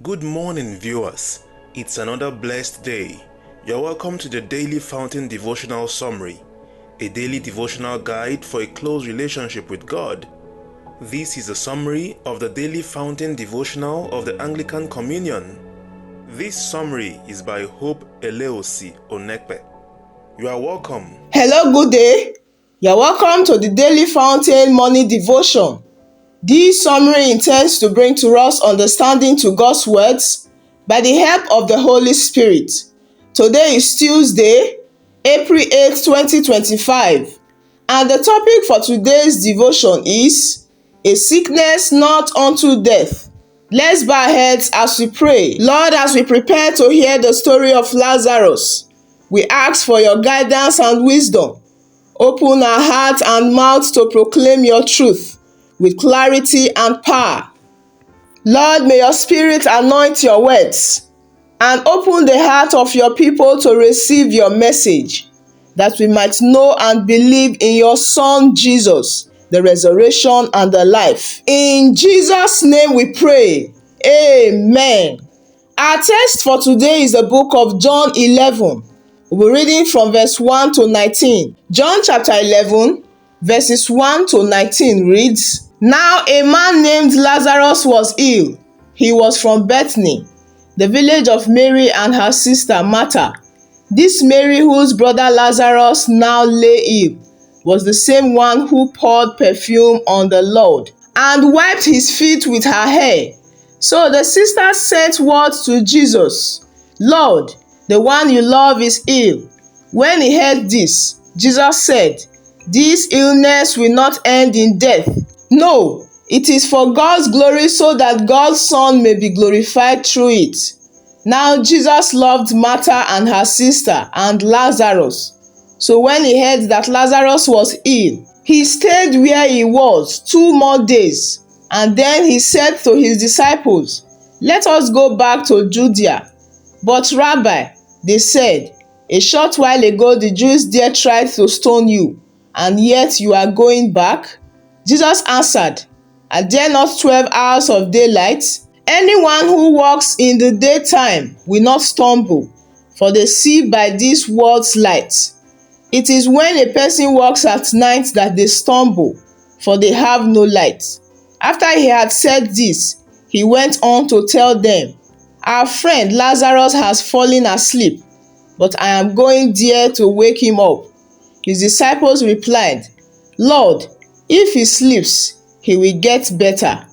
Good morning, viewers. It's another blessed day. You're welcome to the Daily Fountain Devotional Summary, a daily devotional guide for a close relationship with God. This is a summary of the Daily Fountain Devotional of the Anglican Communion. This summary is by Hope Eleosi Onekpe. You are welcome. Hello, good day. You're welcome to the Daily Fountain Morning Devotion. This summary intends to bring to us understanding to God's words by the help of the Holy Spirit. Today is Tuesday, April 8, 2025, and the topic for today's devotion is a sickness not unto death. Let's bow our heads as we pray. Lord, as we prepare to hear the story of Lazarus, we ask for your guidance and wisdom. Open our hearts and mouths to proclaim your truth with clarity and power. Lord, may your Spirit anoint your words and open the heart of your people to receive your message, that we might know and believe in your Son Jesus, the resurrection and the life. In Jesus' name we pray. Amen. Our text for today is the book of John 11. We're reading from verse 1 to 19. John chapter 11, verses 1 to 19 reads, Now a man named Lazarus was ill. He was from Bethany, the village of Mary and her sister Martha. This Mary, whose brother Lazarus now lay ill, was the same one who poured perfume on the Lord and wiped his feet with her hair. So the sister sent word to Jesus, Lord, the one you love is ill. When he heard this, Jesus said, This illness will not end in death. No, it is for God's glory, so that God's Son may be glorified through it. Now Jesus loved Martha and her sister and Lazarus. So when he heard that Lazarus was ill, he stayed where he was 2 more days. And then he said to his disciples, Let us go back to Judea. But Rabbi, they said, a short while ago the Jews there tried to stone you, and yet you are going back? Jesus answered, Are there not 12 hours of daylight? Anyone who walks in the daytime will not stumble, for they see by this world's light. It is when a person walks at night that they stumble, for they have no light. After he had said this, he went on to tell them, Our friend Lazarus has fallen asleep, but I am going there to wake him up. His disciples replied, Lord, if he sleeps, he will get better.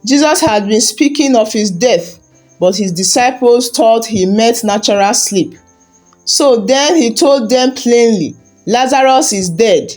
Jesus had been speaking of his death, but his disciples thought he meant natural sleep. So then he told them plainly, Lazarus is dead,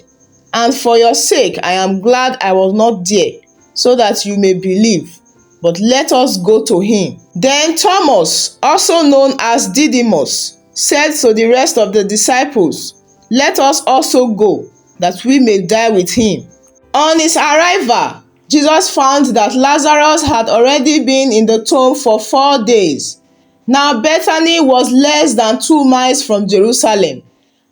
and for your sake I am glad I was not there, so that you may believe. But let us go to him. Then Thomas, also known as Didymus, said to the rest of the disciples, Let us also go, that we may die with him. On his arrival, Jesus found that Lazarus had already been in the tomb for 4 days. Now Bethany was less than 2 miles from Jerusalem,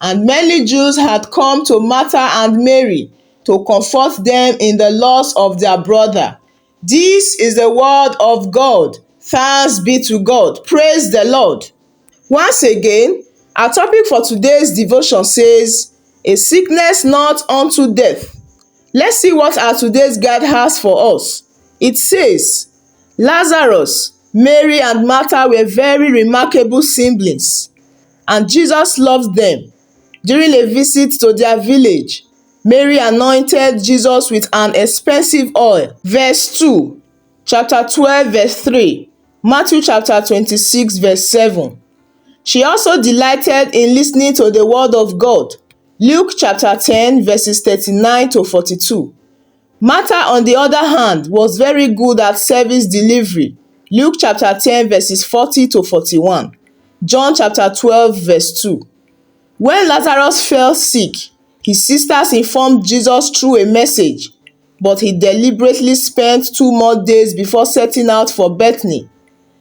and many Jews had come to Martha and Mary to comfort them in the loss of their brother. This is the word of God. Thanks be to God. Praise the Lord. Once again, our topic for today's devotion says, a sickness not unto death. Let's see what our today's guide has for us. It says, Lazarus, Mary and Martha were very remarkable siblings, and Jesus loved them. During a visit to their village, Mary anointed Jesus with an expensive oil. Verse 2, chapter 12, verse 3, Matthew chapter 26, verse 7. She also delighted in listening to the word of God. Luke chapter 10, verses 39 to 42. Martha, on the other hand, was very good at service delivery. Luke chapter 10, verses 40 to 41. John chapter 12, verse 2. When Lazarus fell sick, his sisters informed Jesus through a message, but he deliberately spent 2 more days before setting out for Bethany.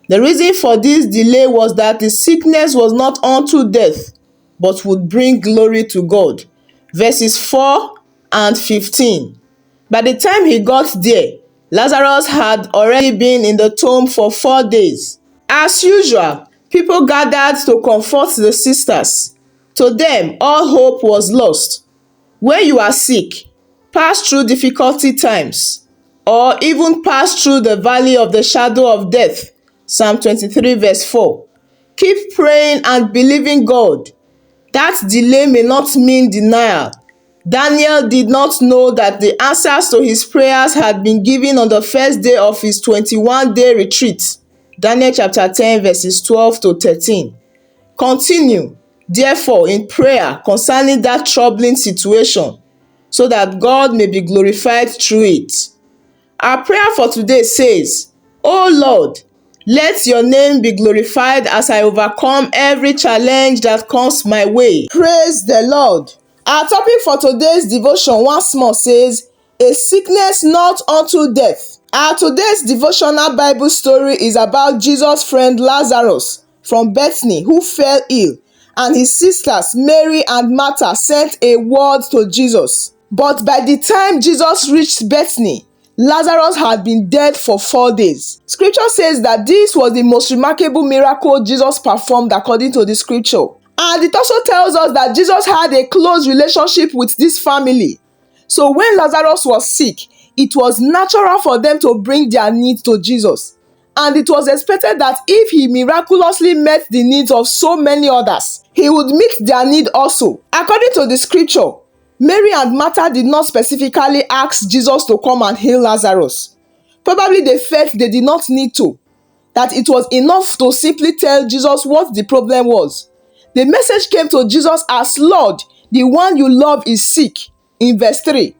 The reason for this delay was that the sickness was not unto death, but would bring glory to God. Verses 4 and 15. By the time he got there, Lazarus had already been in the tomb for 4 days. As usual, people gathered to comfort the sisters. To them, all hope was lost. When you are sick, pass through difficulty times, or even pass through the valley of the shadow of death, Psalm 23 verse 4. Keep praying and believing God. That delay may not mean denial. Daniel did not know that the answers to his prayers had been given on the first day of his 21-day retreat. Daniel chapter 10 verses 12 to 13. Continue, therefore, in prayer concerning that troubling situation, so that God may be glorified through it. Our prayer for today says, "O Lord, let your name be glorified as I overcome every challenge that comes my way." Praise the Lord. Our topic for today's devotion once more says, "A sickness not unto death." Our today's devotional Bible story is about Jesus' friend Lazarus from Bethany who fell ill, and his sisters Mary and Martha sent a word to Jesus. But by the time Jesus reached Bethany, Lazarus had been dead for 4 days. Scripture says that this was the most remarkable miracle Jesus performed according to the scripture. And it also tells us that Jesus had a close relationship with this family. So when Lazarus was sick, it was natural for them to bring their needs to Jesus. And it was expected that if he miraculously met the needs of so many others, he would meet their need also. According to the scripture, Mary and Martha did not specifically ask Jesus to come and heal Lazarus. Probably they felt they did not need to, that it was enough to simply tell Jesus what the problem was. The message came to Jesus as, "Lord, the one you love is sick," in verse 3.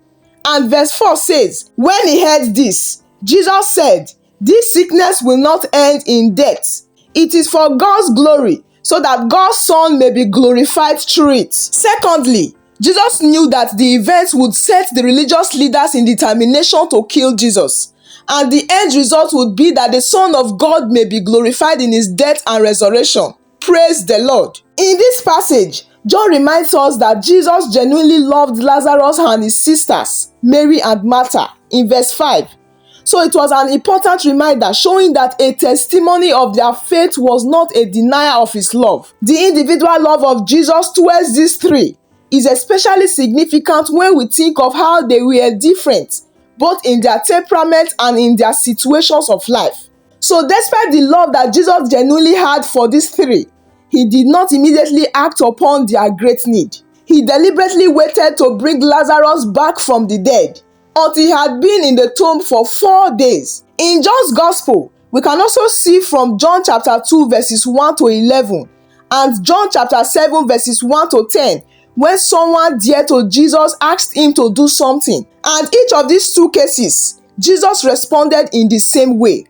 And verse 4 says, when he heard this, Jesus said, "This sickness will not end in death. It is for God's glory, so that God's Son may be glorified through it." Secondly, Jesus knew that the events would set the religious leaders in determination to kill Jesus, and the end result would be that the Son of God may be glorified in his death and resurrection. Praise the Lord. In this passage, John reminds us that Jesus genuinely loved Lazarus and his sisters, Mary and Martha, in verse 5. So it was an important reminder showing that a testimony of their faith was not a denial of his love. The individual love of Jesus towards these three is especially significant when we think of how they were different, both in their temperament and in their situations of life. So despite the love that Jesus genuinely had for these three, he did not immediately act upon their great need. He deliberately waited to bring Lazarus back from the dead until he had been in the tomb for 4 days. In John's Gospel, we can also see from John chapter 2 verses 1 to 11 and John chapter 7 verses 1 to 10 when someone dear to Jesus asked him to do something. And each of these two cases, Jesus responded in the same way.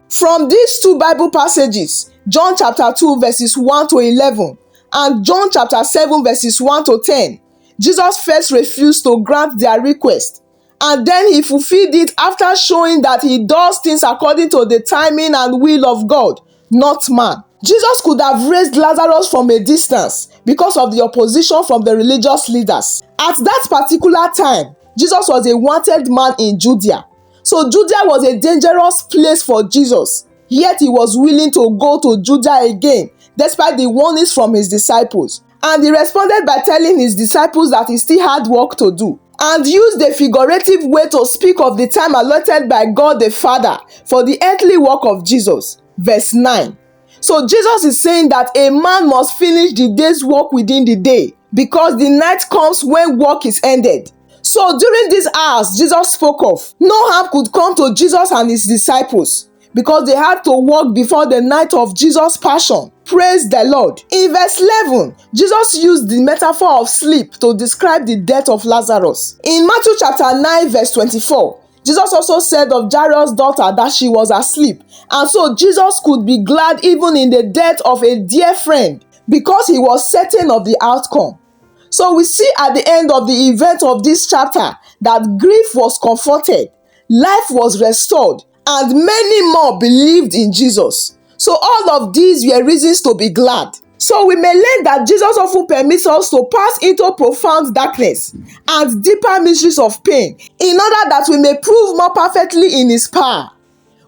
From these two Bible passages, John chapter 2 verses 1 to 11 and John chapter 7 verses 1 to 10, Jesus first refused to grant their request, and then he fulfilled it after showing that he does things according to the timing and will of God, not man. Jesus could have raised Lazarus from a distance because of the opposition from the religious leaders. At that particular time, Jesus was a wanted man in Judea. So Judea was a dangerous place for Jesus, yet he was willing to go to Judea again despite the warnings from his disciples. And he responded by telling his disciples that he still had work to do, and used a figurative way to speak of the time allotted by God the Father for the earthly work of Jesus. Verse 9. So Jesus is saying that a man must finish the day's work within the day, because the night comes when work is ended. So during these hours Jesus spoke of, no harm could come to Jesus and his disciples, because they had to work before the night of Jesus' passion. Praise the Lord. In verse 11, Jesus used the metaphor of sleep to describe the death of Lazarus. In Matthew chapter 9 verse 24, Jesus also said of Jairus' daughter that she was asleep, and so Jesus could be glad even in the death of a dear friend, because he was certain of the outcome. So we see at the end of the event of this chapter that grief was comforted, life was restored, and many more believed in Jesus. So all of these were reasons to be glad. So we may learn that Jesus often permits us to pass into profound darkness and deeper mysteries of pain in order that we may prove more perfectly in his power.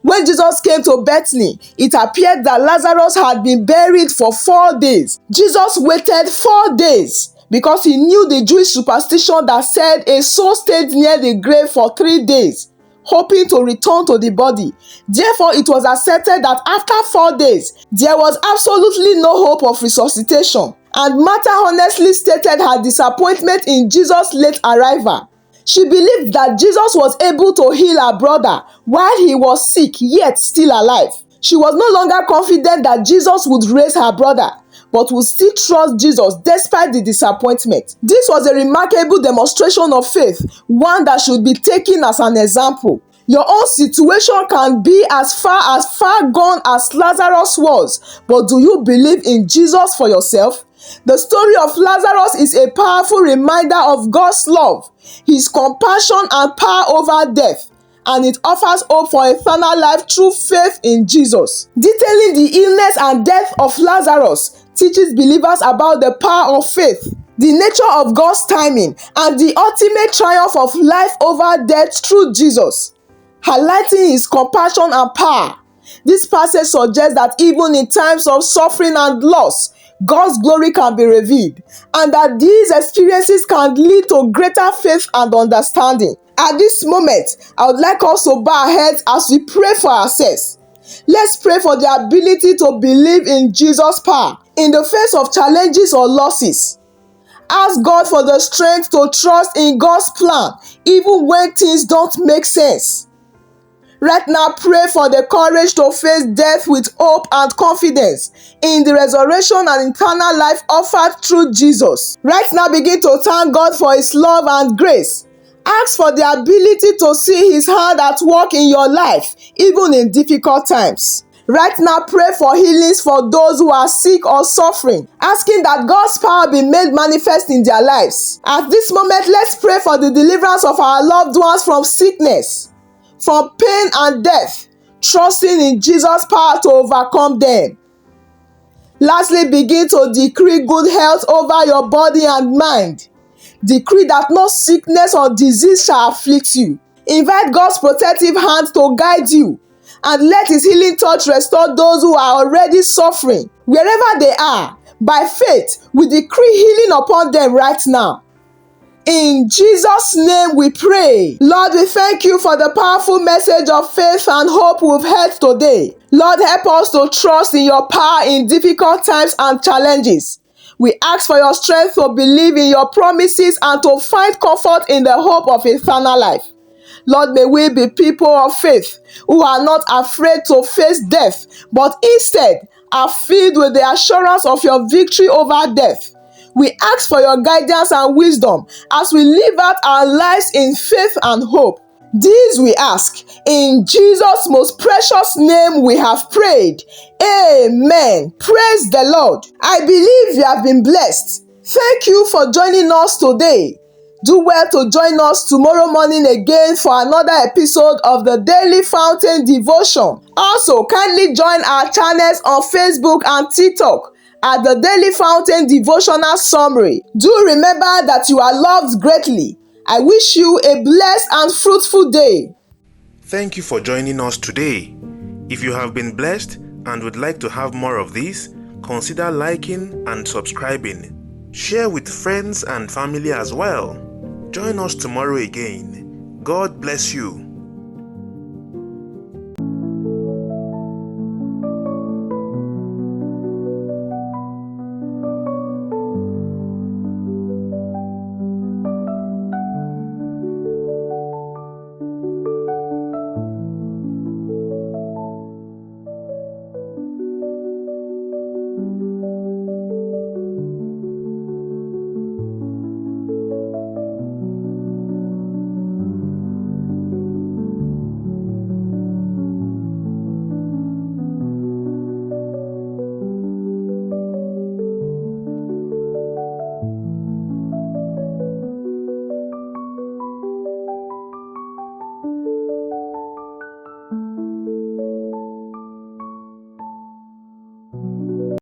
When Jesus came to Bethany, it appeared that Lazarus had been buried for 4 days. Jesus waited 4 days because he knew the Jewish superstition that said a soul stayed near the grave for 3 days, hoping to return to the body. Therefore, it was accepted that after 4 days, there was absolutely no hope of resuscitation. And Martha honestly stated her disappointment in Jesus' late arrival. She believed that Jesus was able to heal her brother while he was sick yet still alive. She was no longer confident that Jesus would raise her brother, but would still trust Jesus despite the disappointment. This was a remarkable demonstration of faith, one that should be taken as an example. Your own situation can be as far gone as Lazarus was, but do you believe in Jesus for yourself? The story of Lazarus is a powerful reminder of God's love, His compassion and power over death, and it offers hope for eternal life through faith in Jesus. Detailing the illness and death of Lazarus teaches believers about the power of faith, the nature of God's timing, and the ultimate triumph of life over death through Jesus, highlighting His compassion and power. This passage suggests that even in times of suffering and loss, God's glory can be revealed, and that these experiences can lead to greater faith and understanding. At this moment, I would like us to bow our heads as we pray for ourselves. Let's pray for the ability to believe in Jesus' power in the face of challenges or losses. Ask God for the strength to trust in God's plan, even when things don't make sense. Right now, pray for the courage to face death with hope and confidence in the resurrection and eternal life offered through Jesus. Right now, begin to thank God for His love and grace. Ask for the ability to see His hand at work in your life, even in difficult times. Right now, pray for healings for those who are sick or suffering, asking that God's power be made manifest in their lives. At this moment, let's pray for the deliverance of our loved ones from sickness, from pain and death, trusting in Jesus' power to overcome them. Lastly, begin to decree good health over your body and mind. Decree that no sickness or disease shall afflict you. Invite God's protective hand to guide you, and let His healing touch restore those who are already suffering, wherever they are. By faith, we decree healing upon them right now. In Jesus' name we pray. Lord, we thank You for the powerful message of faith and hope we've heard today. Lord, help us to trust in Your power in difficult times and challenges. We ask for Your strength to believe in Your promises and to find comfort in the hope of eternal life. Lord, may we be people of faith who are not afraid to face death, but instead are filled with the assurance of Your victory over death. We ask for Your guidance and wisdom as we live out our lives in faith and hope. This we ask in Jesus' most precious name we have prayed. Amen. Praise the Lord. I believe you have been blessed. Thank you for joining us today. Do well to join us tomorrow morning again for another episode of the Daily Fountain Devotion. Also, kindly join our channels on Facebook and TikTok at the Daily Fountain Devotional Summary. Do remember that you are loved greatly. I wish you a blessed and fruitful day. Thank you for joining us today. If you have been blessed and would like to have more of this, consider liking and subscribing. Share with friends and family as well. Join us tomorrow again. God bless you.